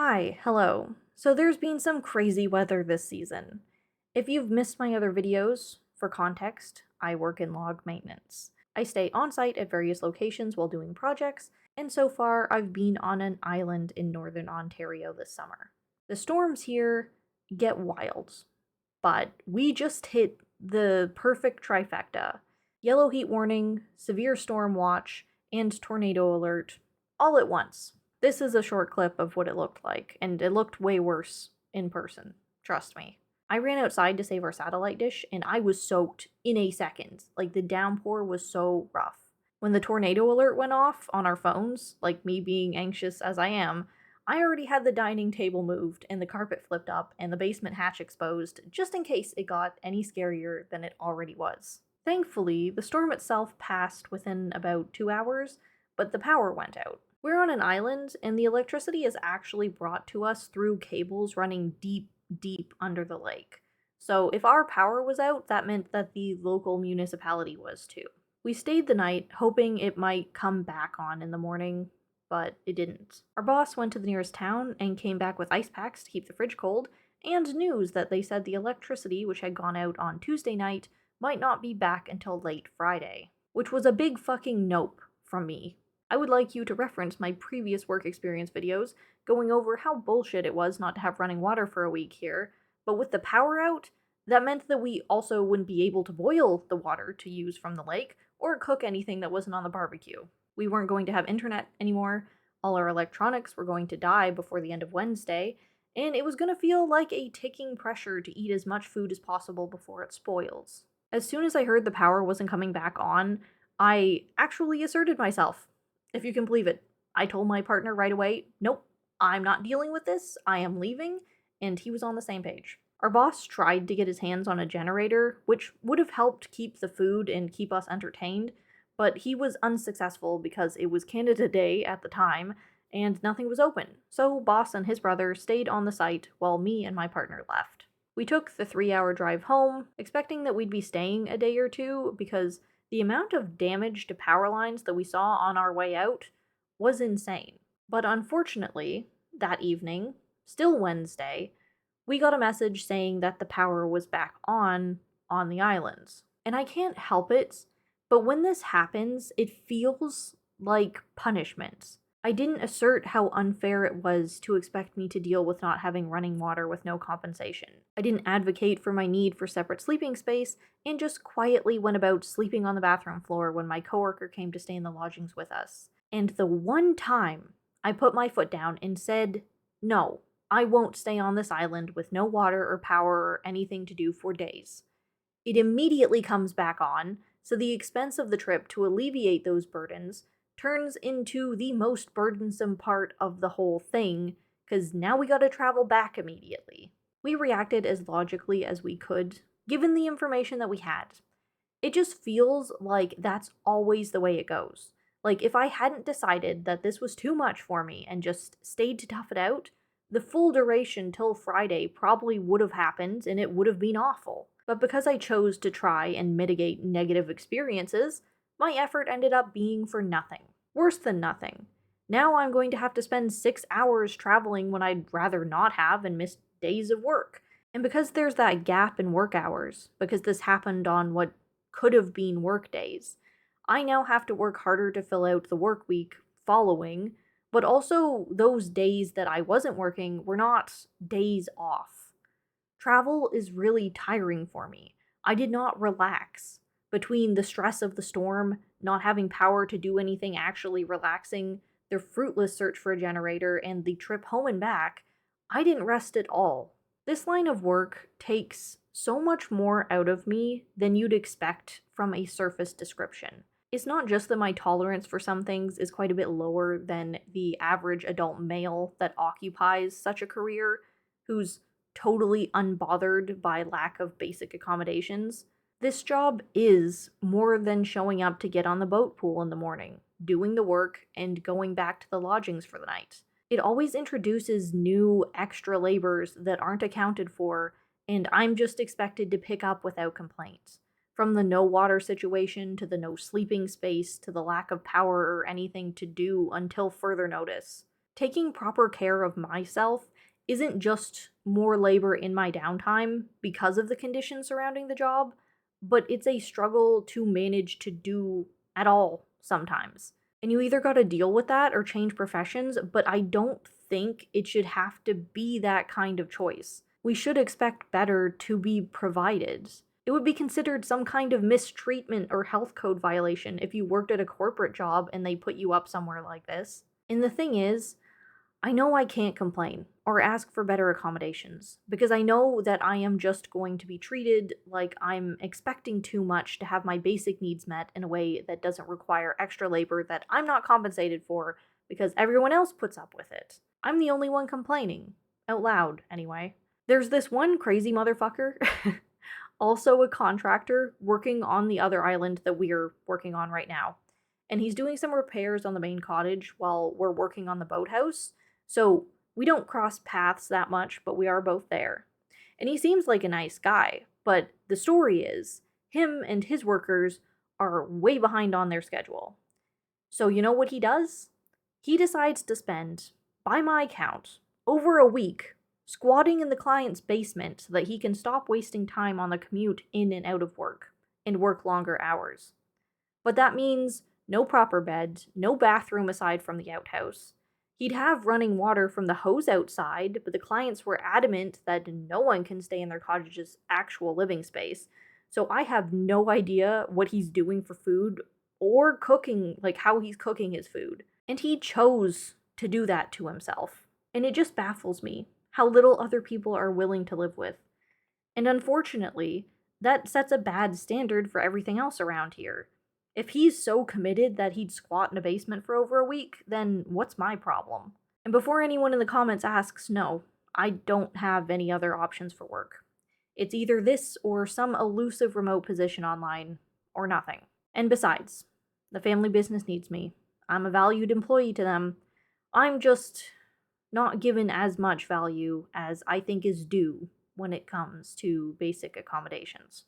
Hi, hello. So there's been some crazy weather this season. If you've missed my other videos, for context, I work in log maintenance. I stay on site at various locations while doing projects, and so far I've been on an island in northern Ontario this summer. The storms here get wild, but we just hit the perfect trifecta: yellow heat warning, severe storm watch, and tornado alert all at once. This is a short clip of what it looked like, and it looked way worse in person. Trust me. I ran outside to save our satellite dish, and I was soaked in a second. Like, the downpour was so rough. When the tornado alert went off on our phones, like me being anxious as I am, I already had the dining table moved and the carpet flipped up and the basement hatch exposed, just in case it got any scarier than it already was. Thankfully, the storm itself passed within about 2 hours, but the power went out. We're on an island, and the electricity is actually brought to us through cables running deep, deep under the lake. So if our power was out, that meant that the local municipality was too. We stayed the night, hoping it might come back on in the morning, but it didn't. Our boss went to the nearest town and came back with ice packs to keep the fridge cold, and news that they said the electricity, which had gone out on Tuesday night, might not be back until late Friday. Which was a big fucking nope from me. I would like you to reference my previous work experience videos, going over how bullshit it was not to have running water for a week here, but with the power out, that meant that we also wouldn't be able to boil the water to use from the lake, or cook anything that wasn't on the barbecue. We weren't going to have internet anymore, all our electronics were going to die before the end of Wednesday, and it was going to feel like a ticking pressure to eat as much food as possible before it spoils. As soon as I heard the power wasn't coming back on, I actually asserted myself. If you can believe it, I told my partner right away, nope, I'm not dealing with this, I am leaving, and he was on the same page. Our boss tried to get his hands on a generator, which would have helped keep the food and keep us entertained, but he was unsuccessful because it was Canada Day at the time and nothing was open. So boss and his brother stayed on the site while me and my partner left. We took the 3-hour drive home, expecting that we'd be staying a day or two because the amount of damage to power lines that we saw on our way out was insane. But unfortunately, that evening, still Wednesday, we got a message saying that the power was back on the islands. And I can't help it, but when this happens, it feels like punishment. I didn't assert how unfair it was to expect me to deal with not having running water with no compensation. I didn't advocate for my need for separate sleeping space, and just quietly went about sleeping on the bathroom floor when my coworker came to stay in the lodgings with us. And the one time I put my foot down and said, no, I won't stay on this island with no water or power or anything to do for days. It immediately comes back on, so the expense of the trip to alleviate those burdens turns into the most burdensome part of the whole thing, because now we gotta travel back immediately. We reacted as logically as we could, given the information that we had. It just feels like that's always the way it goes. Like, if I hadn't decided that this was too much for me and just stayed to tough it out, the full duration till Friday probably would have happened and it would have been awful. But because I chose to try and mitigate negative experiences, my effort ended up being for nothing. Worse than nothing. Now I'm going to have to spend 6 hours traveling when I'd rather not have and miss days of work. And because there's that gap in work hours, because this happened on what could have been work days, I now have to work harder to fill out the work week following, but also those days that I wasn't working were not days off. Travel is really tiring for me. I did not relax. Between the stress of the storm, not having power to do anything actually relaxing, the fruitless search for a generator, and the trip home and back, I didn't rest at all. This line of work takes so much more out of me than you'd expect from a surface description. It's not just that my tolerance for some things is quite a bit lower than the average adult male that occupies such a career, who's totally unbothered by lack of basic accommodations. This job is more than showing up to get on the boat pool in the morning, doing the work, and going back to the lodgings for the night. It always introduces new extra labors that aren't accounted for, and I'm just expected to pick up without complaint. From the no water situation to the no sleeping space to the lack of power or anything to do until further notice. Taking proper care of myself isn't just more labor in my downtime because of the conditions surrounding the job, but it's a struggle to manage to do at all sometimes. And you either got to deal with that or change professions, but I don't think it should have to be that kind of choice. We should expect better to be provided. It would be considered some kind of mistreatment or health code violation if you worked at a corporate job and they put you up somewhere like this. And the thing is, I know I can't complain or ask for better accommodations because I know that I am just going to be treated like I'm expecting too much to have my basic needs met in a way that doesn't require extra labor that I'm not compensated for because everyone else puts up with it. I'm the only one complaining. Out loud, anyway. There's this one crazy motherfucker, also a contractor, working on the other island that we're working on right now. And he's doing some repairs on the main cottage while we're working on the boathouse. So we don't cross paths that much, but we are both there. And he seems like a nice guy, but the story is him and his workers are way behind on their schedule. So you know what he does? He decides to spend, by my count, over a week squatting in the client's basement so that he can stop wasting time on the commute in and out of work and work longer hours. But that means no proper bed, no bathroom aside from the outhouse. He'd have running water from the hose outside, but the clients were adamant that no one can stay in their cottage's actual living space. So I have no idea what he's doing for food or cooking, like how he's cooking his food. And he chose to do that to himself. And it just baffles me how little other people are willing to live with. And unfortunately, that sets a bad standard for everything else around here. If he's so committed that he'd squat in a basement for over a week, then what's my problem? And before anyone in the comments asks, no, I don't have any other options for work. It's either this or some elusive remote position online, or nothing. And besides, the family business needs me. I'm a valued employee to them. I'm just not given as much value as I think is due when it comes to basic accommodations.